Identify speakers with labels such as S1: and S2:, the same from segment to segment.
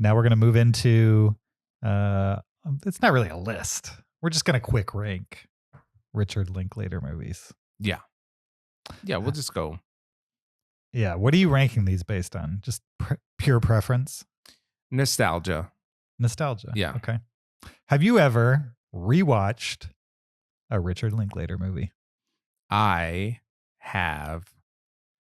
S1: Now we're going to move into, it's not really a list. We're just going to quick rank Richard Linklater movies.
S2: Yeah. Yeah, we'll just go.
S1: Yeah. What are you ranking these based on? Just pure preference?
S2: Nostalgia.
S1: Nostalgia.
S2: Yeah.
S1: Okay. Have you ever rewatched a Richard Linklater movie?
S2: I have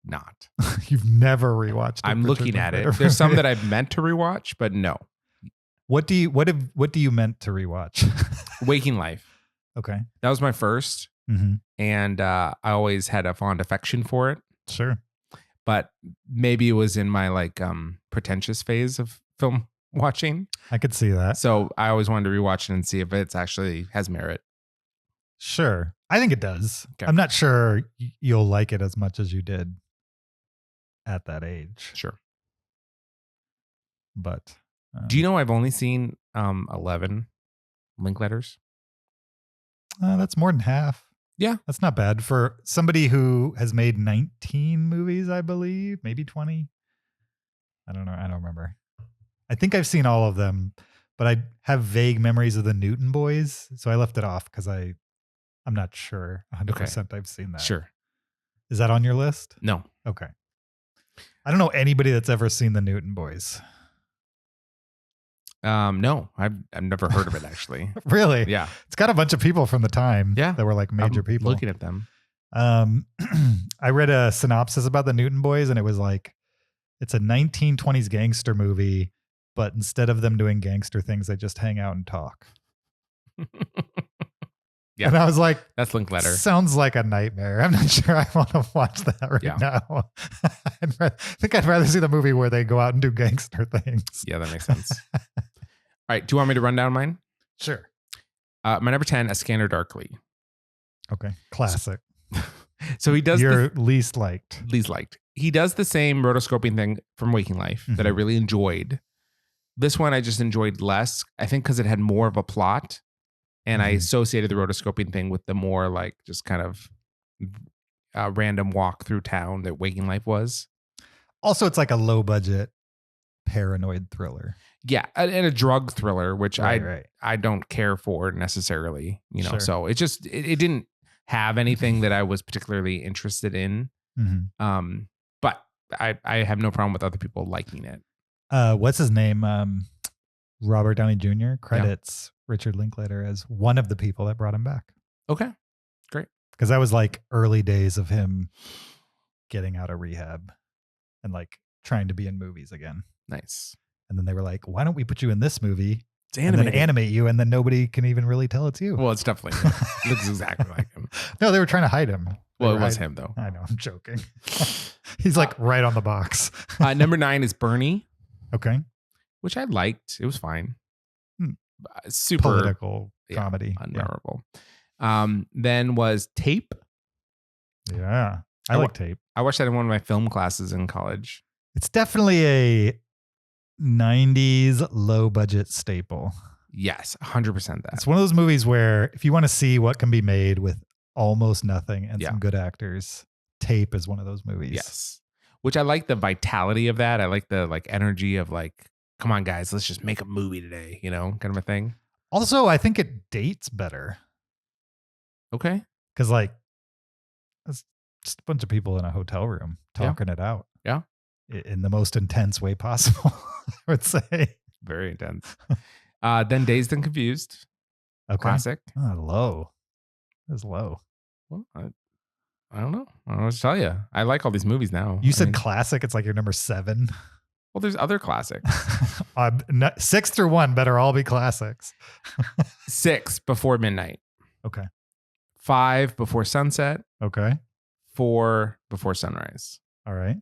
S2: not.
S1: You've never rewatched.
S2: I'm looking at it. There's some that I've meant to rewatch, but no.
S1: What do you meant to rewatch?
S2: Waking Life.
S1: Okay.
S2: That was my first.
S1: Mm-hmm.
S2: And I always had a fond affection for it.
S1: Sure.
S2: But maybe it was in my like pretentious phase of film watching.
S1: I could see that.
S2: So I always wanted to rewatch it and see if it's actually has merit.
S1: Sure. I think it does.
S2: Okay.
S1: I'm not sure you'll like it as much as you did at that age.
S2: Sure.
S1: But
S2: do you know I've only seen 11 Linklaters?
S1: That's more than half.
S2: Yeah.
S1: That's not bad for somebody who has made 19 movies, I believe, maybe 20. I don't know. I don't remember. I think I've seen all of them, but I have vague memories of the Newton Boys. So I left it off because I'm not sure 100% I've seen that.
S2: Sure.
S1: Is that on your list?
S2: No.
S1: Okay. I don't know anybody that's ever seen the Newton Boys.
S2: No, I've never heard of it actually.
S1: Really?
S2: Yeah.
S1: It's got a bunch of people from the time that were like major people.
S2: Looking at them.
S1: I read a synopsis about the Newton Boys and it was like, it's a 1920s gangster movie, but instead of them doing gangster things, they just hang out and talk.
S2: Yeah.
S1: And I was like,
S2: that's Linklater.
S1: Sounds like a nightmare. I'm not sure I want to watch that right now. I think I'd rather see the movie where they go out and do gangster things.
S2: Yeah, that makes sense. All right. Do you want me to run down mine?
S1: Sure.
S2: My number 10, A Scanner Darkly.
S1: Okay. Classic.
S2: So he does
S1: your least liked.
S2: He does the same rotoscoping thing from Waking Life that I really enjoyed. This one I just enjoyed less. I think because it had more of a plot. And I associated the rotoscoping thing with the more like just kind of random walk through town that Waking Life was. Also,
S1: it's like a low budget paranoid thriller.
S2: Yeah, and a drug thriller, which I don't care for necessarily. You know, so it just it didn't have anything that I was particularly interested in. But I have no problem with other people liking it.
S1: What's his name? Robert Downey Jr. credits Richard Linklater as one of the people that brought him back.
S2: Okay, great.
S1: Because that was like early days of him getting out of rehab and like trying to be in movies again.
S2: Nice.
S1: And then they were like, why don't we put you in this movie
S2: and
S1: then animate you and then nobody can even really tell it's you.
S2: Well, it's definitely him. Looks exactly like him.
S1: No, they were trying to hide him.
S2: Well, it was him though.
S1: I know, I'm joking. He's like right on the box.
S2: Number 9 is Bernie.
S1: Okay.
S2: Which I liked. It was fine. Super
S1: political comedy.
S2: Unmemorable. Then was Tape.
S1: Yeah. I like Tape.
S2: I watched that in one of my film classes in college.
S1: It's definitely a 90s low budget staple.
S2: Yes, 100% that.
S1: It's one of those movies where if you want to see what can be made with almost nothing and some good actors, Tape is one of those movies.
S2: Yes. Which I like the vitality of that. I like the like energy of like, come on guys, let's just make a movie today, you know, kind of a thing.
S1: Also, I think it dates better.
S2: Okay.
S1: Because like it's just a bunch of people in a hotel room talking it out.
S2: Yeah.
S1: In the most intense way possible, I would say.
S2: Very intense. Then Dazed and Confused.
S1: Okay.
S2: Classic.
S1: Oh, low. It was low.
S2: Well, I don't know. I don't know what to tell you. I like all these movies now.
S1: You said classic. It's like your number 7.
S2: Well, there's other classics.
S1: 6 through 1 better all be classics.
S2: 6, Before Midnight.
S1: Okay.
S2: 5, Before Sunset.
S1: Okay.
S2: 4, Before Sunrise.
S1: All right.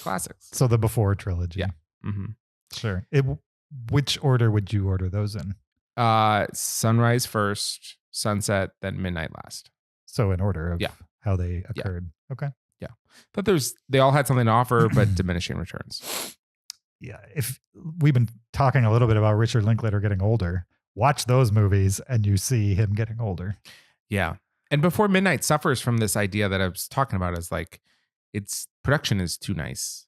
S2: Classics.
S1: So the Before trilogy.
S2: Yeah. Mm-hmm.
S1: Sure. Which order would you order those in?
S2: Sunrise first, Sunset, then Midnight last.
S1: So in order of how they occurred.
S2: Yeah.
S1: Okay.
S2: Yeah. But they all had something to offer, but diminishing returns.
S1: Yeah. If we've been talking a little bit about Richard Linklater getting older, watch those movies and you see him getting older.
S2: Yeah. And Before Midnight suffers from this idea that I was talking about, is like its production is too nice.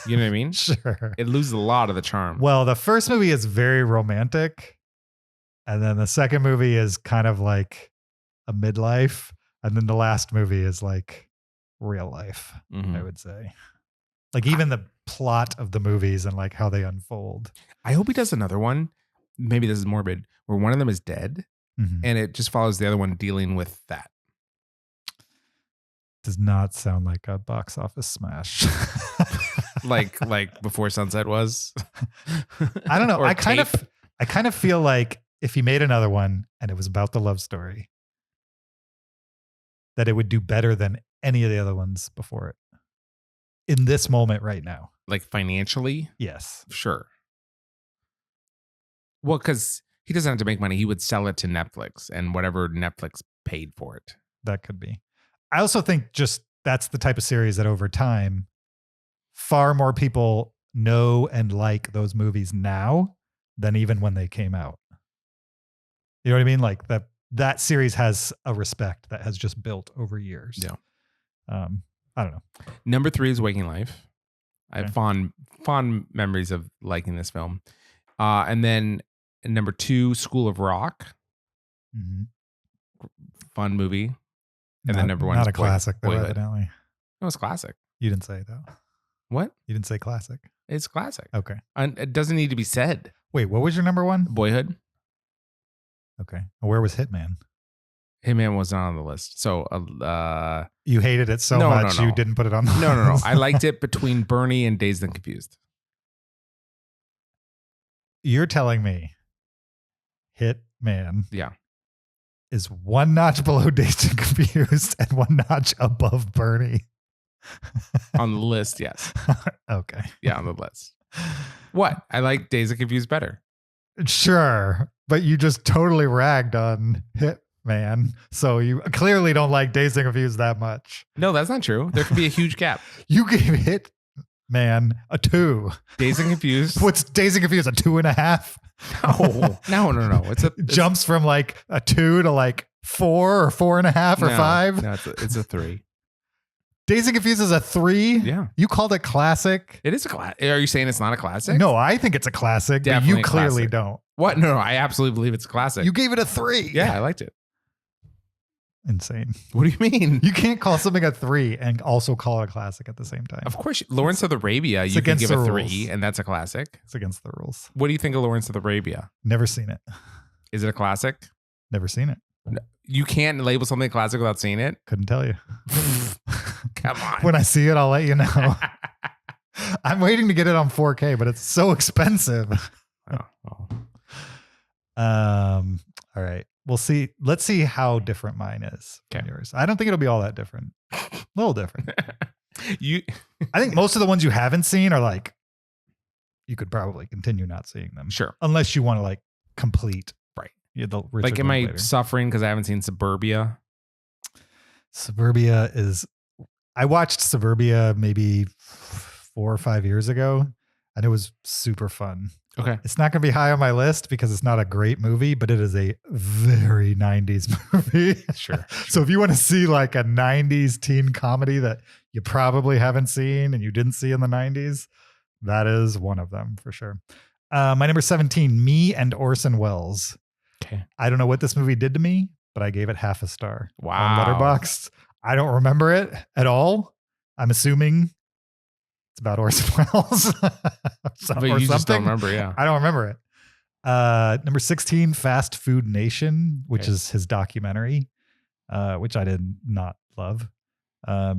S2: You know what I mean?
S1: Sure.
S2: It loses a lot of the charm.
S1: Well, the first movie is very romantic. And then the second movie is kind of like a midlife. And then the last movie is like real life, I would say. Like even the plot of the movies and like how they unfold.
S2: I hope he does another one. Maybe this is morbid, where one of them is dead and it just follows the other one dealing with that.
S1: Does not sound like a box office smash.
S2: like Before Sunset was.
S1: I don't know.
S2: Or
S1: I kind
S2: Tape.
S1: of feel like if he made another one and it was about the love story, that it would do better than any of the other ones before it. In this moment right now.
S2: Like financially?
S1: Yes.
S2: Sure. Well, because he doesn't have to make money. He would sell it to Netflix and whatever Netflix paid for it.
S1: That could be. I also think just that's the type of series that over time, far more people know and like those movies now than even when they came out. You know what I mean? Like that series has a respect that has just built over years.
S2: Yeah.
S1: I don't know.
S2: Number 3 is Waking Life. I
S1: Okay.
S2: have fond memories of liking this film. And then number 2, School of Rock.
S1: Mm-hmm.
S2: Fun movie. And then number 1
S1: not
S2: is
S1: a classic, though,
S2: Boyhood.
S1: evidently.
S2: No, it's classic.
S1: You didn't say though.
S2: What?
S1: You didn't say classic.
S2: It's classic.
S1: Okay.
S2: And it doesn't need to be said.
S1: Wait, what was your number 1?
S2: Boyhood.
S1: Okay. Where was Hitman?
S2: Hitman was not on the list. So
S1: You hated it so
S2: No,
S1: much
S2: no.
S1: you didn't put it on the
S2: no.
S1: list.
S2: I liked it between Bernie and Dazed and Confused.
S1: You're telling me Hitman
S2: Yeah.
S1: is one notch below Dazed and Confused and one notch above Bernie.
S2: On the list, yes.
S1: Okay.
S2: Yeah, on the list. What? I like Dazed and Confused better.
S1: Sure. But you just totally ragged on Hitman. So you clearly don't like Dazed and Confused that much.
S2: No, that's not true. There could be a huge gap.
S1: You gave Hitman a 2.
S2: Dazed and Confused.
S1: What's Dazed and Confused? A 2.5?
S2: No. It's
S1: jumps from like a 2 to like 4 or 4.5 or 5.
S2: No, it's a 3.
S1: Dazed and Confused is a 3?
S2: Yeah.
S1: You called it classic?
S2: It is a classic. Are you saying it's not a classic?
S1: No, I think it's a classic,
S2: Definitely
S1: but you
S2: a
S1: clearly
S2: classic.
S1: don't.
S2: What? No, I absolutely believe it's a classic.
S1: You gave it a 3.
S2: Yeah, I liked it.
S1: Insane.
S2: What do you mean?
S1: You can't call something a 3 and also call it a classic at the same time.
S2: Of course, Lawrence of Arabia,
S1: it's
S2: you can
S1: against
S2: give a
S1: the
S2: 3,
S1: rules.
S2: and that's a classic.
S1: It's against the rules.
S2: What do you think of Lawrence of Arabia?
S1: Never seen it.
S2: Is it a classic?
S1: Never seen it.
S2: You can't label something a classic without seeing it?
S1: Couldn't tell you.
S2: Come on.
S1: When I see it, I'll let you know. I'm waiting to get it on 4K, but it's so expensive. All right. We'll see. Let's see how different mine is from yours. I don't think it'll be all that different. A little different. I think most of the ones you haven't seen are like, you could probably continue not seeing them.
S2: Sure.
S1: Unless you want to like complete.
S2: Right.
S1: The Richard
S2: Like, am I
S1: Linklater.
S2: suffering because I haven't seen Suburbia?
S1: SubUrbia is. I watched SubUrbia maybe 4 or 5 years ago, and it was super fun.
S2: Okay.
S1: It's not going to be high on my list because it's not a great movie, but it is a very 90s movie.
S2: Sure.
S1: So if you want to see like a 90s teen comedy that you probably haven't seen and you didn't see in the 90s, that is one of them for sure. My number 17, Me and Orson Welles.
S2: Okay.
S1: I don't know what this movie did to me, but I gave it half a star.
S2: Wow.
S1: On Letterboxd. I don't remember it at all. I'm assuming it's about Orson Welles.
S2: But you just don't remember, yeah.
S1: I don't remember it. Number 16, Fast Food Nation, which is his documentary, which I did not love.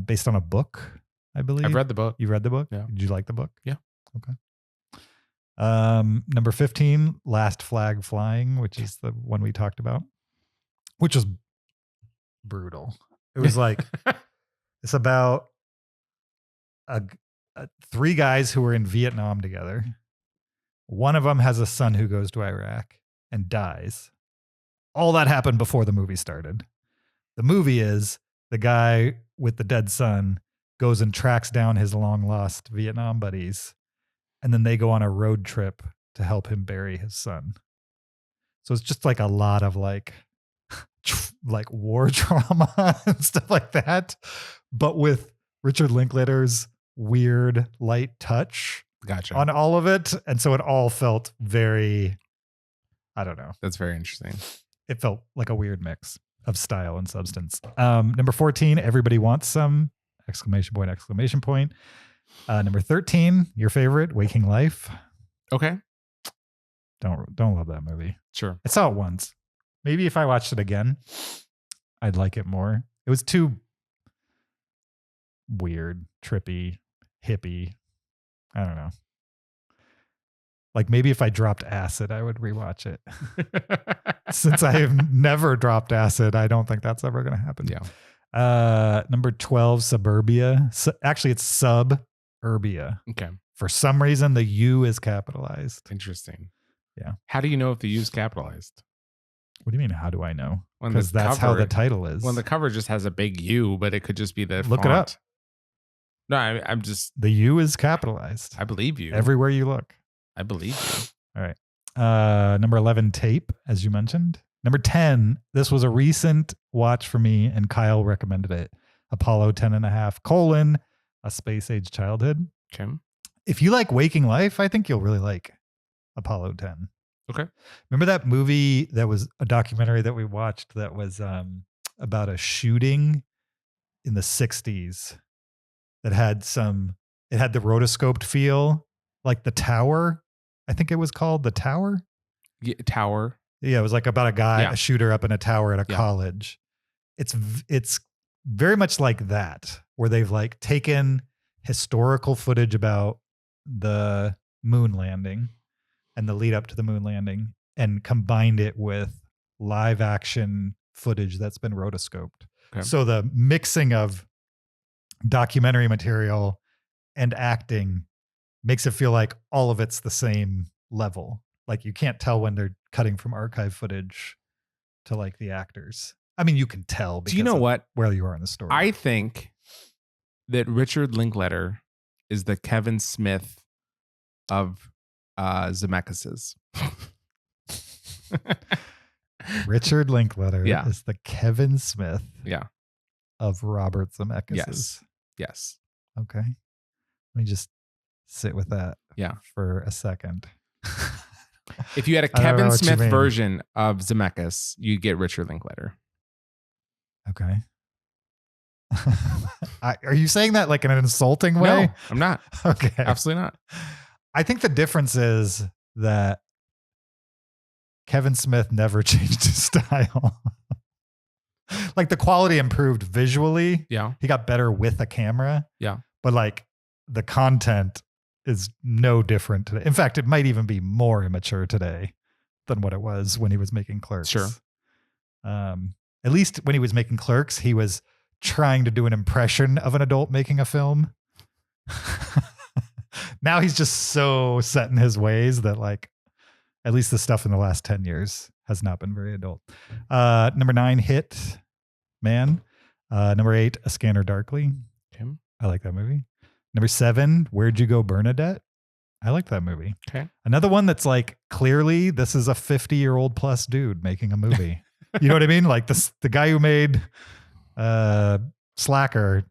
S1: Based on a book, I believe.
S2: I've read the book.
S1: You read the book?
S2: Yeah.
S1: Did you like the book?
S2: Yeah.
S1: Okay. Number 15, Last Flag Flying, which is the one we talked about, which was brutal. It was like, it's about 3 guys who were in Vietnam together. One of them has a son who goes to Iraq and dies. All that happened before the movie started. The movie is the guy with the dead son goes and tracks down his long lost Vietnam buddies. And then they go on a road trip to help him bury his son. So it's just like a lot of like war trauma and stuff like that. But with Richard Linklater's weird light touch
S2: Gotcha.
S1: on all of it. And so it all felt very, I don't know.
S2: That's very interesting.
S1: It felt like a weird mix of style and substance. Number 14, Everybody Wants Some, ! Number 13, your favorite, Waking Life.
S2: Okay.
S1: Don't love that movie.
S2: Sure.
S1: I saw it once. Maybe if I watched it again, I'd like it more. It was too weird, trippy, hippie. I don't know. Like maybe if I dropped acid, I would rewatch it. Since I have never dropped acid, I don't think that's ever going to happen.
S2: Yeah.
S1: Number 12, Suburbia. Actually, it's SubUrbia.
S2: Okay.
S1: For some reason, the U is capitalized.
S2: Interesting.
S1: Yeah.
S2: How do you know if the U is capitalized?
S1: What do you mean? How do I know?
S2: When
S1: Because
S2: the
S1: that's how
S2: cover-
S1: the title is.
S2: Well, the cover just has a big U, but it could just be the
S1: Look it
S2: font.
S1: up.
S2: No, I'm just.
S1: The U is capitalized.
S2: I believe you.
S1: Everywhere you look.
S2: I believe you.
S1: All right. Number 11, Tape, as you mentioned. Number 10, this was a recent watch for me, and Kyle recommended it. Apollo 10.5, A Space Age Childhood.
S2: Okay.
S1: If you like Waking Life, I think you'll really like Apollo 10.
S2: Okay.
S1: Remember that movie that was a documentary that we watched that was about a shooting in the 60s that had it had the rotoscoped feel, like The Tower. I think it was called The Tower.
S2: Yeah, Tower.
S1: Yeah, it was like about a guy,
S2: Yeah.
S1: a shooter up in a tower at a
S2: Yeah.
S1: college. It's very much like that, where they've like taken historical footage about the moon landing and the lead up to the moon landing and combined it with live action footage that's been rotoscoped.
S2: Okay.
S1: So the mixing of documentary material and acting makes it feel like all of it's the same level. Like you can't tell when they're cutting from archive footage to like the actors. I mean, you can tell because
S2: Do you know
S1: of
S2: what?
S1: where you are in the story.
S2: I think that Richard Linklater is the Kevin Smith of Zemeckis's.
S1: Richard Linklater
S2: Yeah.
S1: is the Kevin Smith
S2: Yeah.
S1: of Robert Zemeckis.
S2: Yes. Yes.
S1: Okay. Let me just sit with that
S2: Yeah.
S1: for a second.
S2: If you had a
S1: I don't know
S2: Kevin
S1: what you
S2: Smith
S1: mean.
S2: version of Zemeckis, you get Richard Linklater.
S1: Okay. Are you saying that like in an insulting way?
S2: No, I'm not.
S1: Okay.
S2: Absolutely not.
S1: I think the difference is that Kevin Smith never changed his style. Like the quality improved visually.
S2: Yeah.
S1: He got better with a camera.
S2: Yeah.
S1: But like the content is no different today. In fact, it might even be more immature today than what it was when he was making Clerks.
S2: Sure.
S1: At least when he was making Clerks, he was trying to do an impression of an adult making a film. Now he's just so set in his ways that like, at least the stuff in the last 10 years has not been very adult. Number 9, Hit Man. Number 8, A Scanner Darkly.
S2: Okay.
S1: I like that movie. Number 7, Where'd You Go, Bernadette? I like that movie.
S2: Okay.
S1: Another one that's like, clearly this is a 50-year-old plus dude making a movie. You know what I mean? Like the guy who made Slacker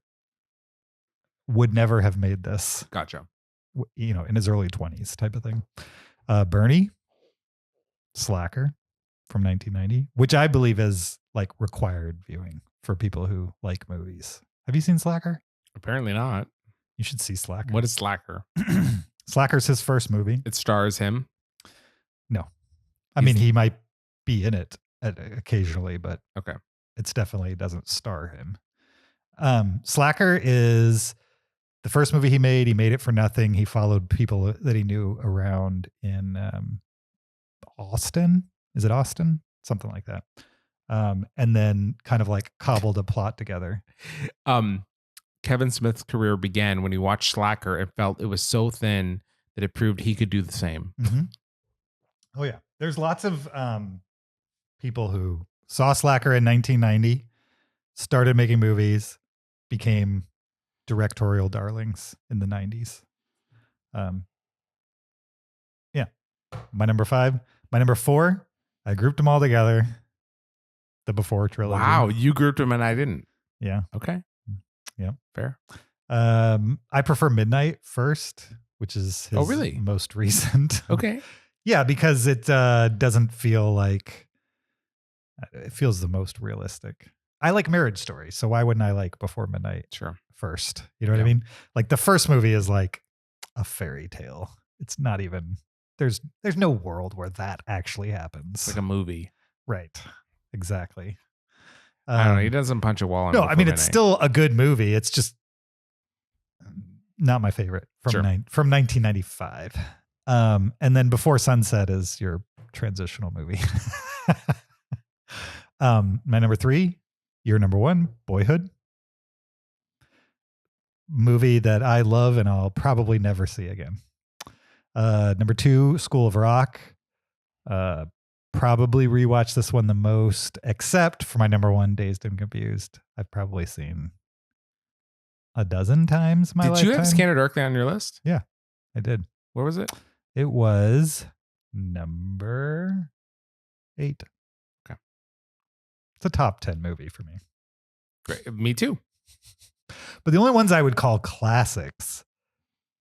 S1: would never have made this,
S2: Gotcha.
S1: you know, in his early 20s type of thing. Bernie, Slacker from 1990, which I believe is like required viewing for people who like movies. Have you seen Slacker?
S2: Apparently not.
S1: You should see Slacker.
S2: What is Slacker?
S1: Slacker's his first movie.
S2: It stars him.
S1: No. I mean, he might be in it occasionally, but
S2: Okay.
S1: it's definitely doesn't star him. Slacker is the first movie he made. He made it for nothing. He followed people that he knew around in Austin. Is it Austin? Something like that. And then kind of like cobbled a plot together.
S2: Kevin Smith's career began when he watched Slacker and felt it was so thin that it proved he could do the same.
S1: Mm-hmm. Oh yeah. There's lots of people who saw Slacker in 1990, started making movies, became directorial darlings in the 90s. Yeah. My number 5. My number 4, I grouped them all together. The Before trilogy.
S2: Wow. You grouped him and I didn't.
S1: Yeah.
S2: Okay.
S1: Yeah.
S2: Fair.
S1: I prefer Midnight First, which is his
S2: really?
S1: most recent.
S2: Okay.
S1: Yeah, because it doesn't feel like it feels the most realistic. I like Marriage Story, so why wouldn't I like Before Midnight
S2: Sure.
S1: First? You know what I mean? Like the first movie is like a fairy tale. It's not even there's no world where that actually happens.
S2: It's like a movie.
S1: Right. Exactly.
S2: I don't know. He doesn't punch a wall.
S1: No, I mean it's still a good movie. It's just not my favorite from 1995. And then Before Sunset is your transitional movie. My number 3, your number 1, Boyhood. Movie that I love and I'll probably never see again. Number 2, School of Rock. Probably rewatch this one the most, except for my number 1, Dazed and Confused. I've probably seen a dozen times my lifetime.
S2: Did you have Scanner Darkly on your list?
S1: Yeah, I did.
S2: Where was it?
S1: It was number 8.
S2: Okay.
S1: It's a top 10 movie for me.
S2: Great. Me too.
S1: But the only ones I would call classics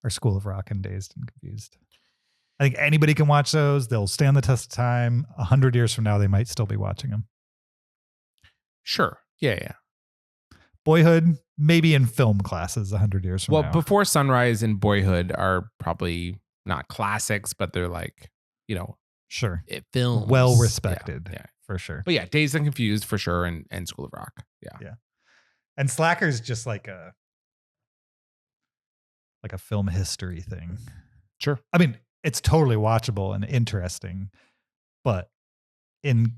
S1: are School of Rock and Dazed and Confused. I think anybody can watch those. They'll stand the test of time. 100 years from now, they might still be watching them.
S2: Sure. Yeah.
S1: Boyhood, maybe in film classes 100 years from now.
S2: Well, Before Sunrise and Boyhood are probably not classics, but they're like,
S1: sure.
S2: Films.
S1: Well respected, for sure.
S2: But yeah, Dazed and Confused for sure, and School of Rock. Yeah.
S1: And Slacker's just like a film history thing.
S2: Sure.
S1: I mean, it's totally watchable and interesting, but in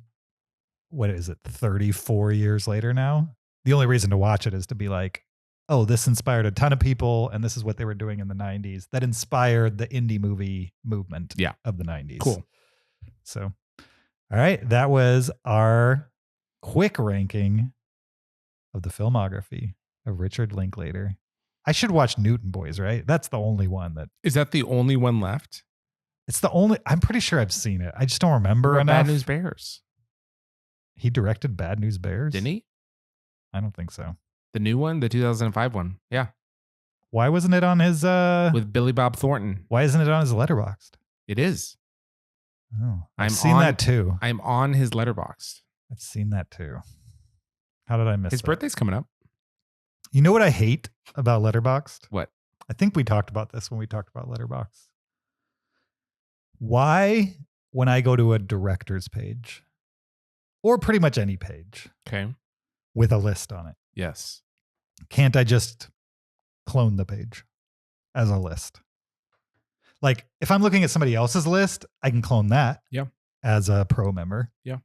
S1: 34 years later now, the only reason to watch it is to be like, oh, this inspired a ton of people, and this is what they were doing in the 90s. That inspired the indie movie movement of the 90s.
S2: Cool.
S1: So, all right, that was our quick ranking of the filmography of Richard Linklater. I should watch Newton Boys, right? That's the only one that...
S2: Is that the only one left?
S1: It's the only... I'm pretty sure I've seen it. I just don't remember enough.
S2: Bad News Bears.
S1: He directed Bad News Bears?
S2: Didn't he?
S1: I don't think so.
S2: The new one? The 2005 one. Yeah.
S1: Why wasn't it on his...
S2: With Billy Bob Thornton.
S1: Why isn't it on his Letterboxd?
S2: It is.
S1: Oh, I've seen that too.
S2: I'm on his Letterboxd.
S1: I've seen that too. How did I miss
S2: his
S1: that?
S2: birthday's coming up.
S1: You know what I hate about Letterboxd?
S2: What?
S1: I think we talked about this when we talked about Letterboxd. Why, when I go to a director's page, or pretty much any page,
S2: okay,
S1: with a list on it,
S2: yes,
S1: can't I just clone the page as a list? Like, if I'm looking at somebody else's list, I can clone that as a pro member.
S2: Yeah.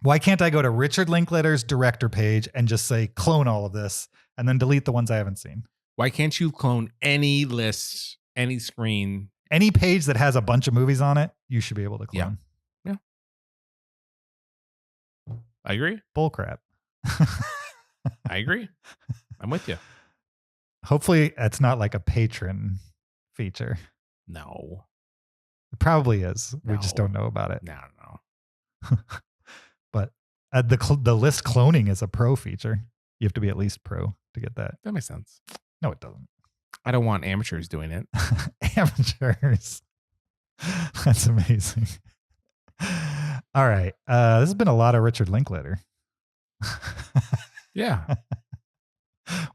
S1: Why can't I go to Richard Linklater's director page and just say, clone all of this, and then delete the ones I haven't seen?
S2: Why can't you clone any list, any screen?
S1: Any page that has a bunch of movies on it, you should be able to clone.
S2: Yeah. I agree.
S1: Bullcrap.
S2: I agree. I'm with you.
S1: Hopefully, it's not like a patron feature.
S2: No.
S1: It probably is.
S2: No.
S1: We just don't know about it.
S2: No.
S1: But the list cloning is a pro feature. You have to be at least pro to get that.
S2: That makes sense.
S1: No, it doesn't.
S2: I don't want amateurs doing it.
S1: Amateurs. That's amazing. All right. This has been a lot of Richard Linklater.
S2: Yeah.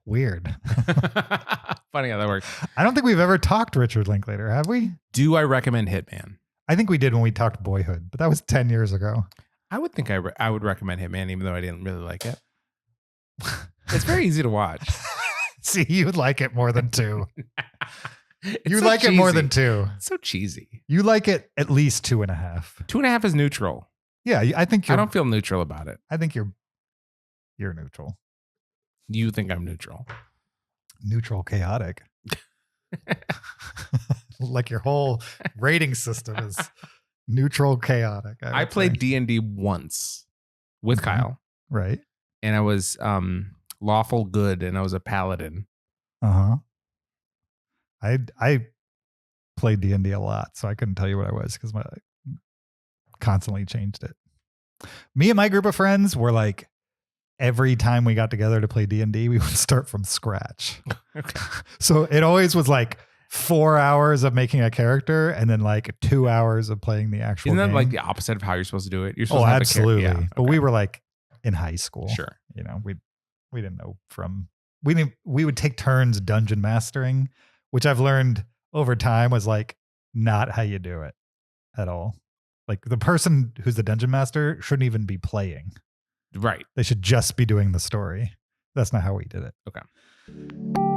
S1: Weird.
S2: Funny how that works.
S1: I don't think we've ever talked Richard Linklater, have we?
S2: Do I recommend Hitman?
S1: I think we did when we talked Boyhood, but that was 10 years ago.
S2: I would think I would recommend Hitman, even though I didn't really like it. It's very easy to watch.
S1: See, you would like it more than 2. You
S2: so
S1: like
S2: cheesy.
S1: it more than 2.
S2: It's so cheesy.
S1: You like it at least 2.5.
S2: 2.5 is neutral.
S1: Yeah, I think
S2: I don't feel neutral about it.
S1: I think you're neutral.
S2: You think I'm neutral?
S1: Neutral, chaotic. Like your whole rating system is neutral, chaotic.
S2: I played D&D once with Kyle.
S1: Right.
S2: And I was lawful good, and I was a paladin.
S1: Uh-huh. I played D&D a lot, so I couldn't tell you what I was because I constantly changed it. Me and my group of friends were like every time we got together to play D&D, we would start from scratch.
S2: Okay.
S1: So it always was like 4 hours of making a character and then like 2 hours of playing the actual
S2: Isn't that
S1: game.
S2: like the opposite of how you're supposed to do it? You're supposed
S1: Oh,
S2: to have
S1: absolutely.
S2: A
S1: But we were like in high school.
S2: Sure.
S1: You know, we didn't know we would take turns dungeon mastering, which I've learned over time was like not how you do it at all. Like the person who's the dungeon master shouldn't even be playing.
S2: Right.
S1: They should just be doing the story. That's not how we did it.
S2: Okay.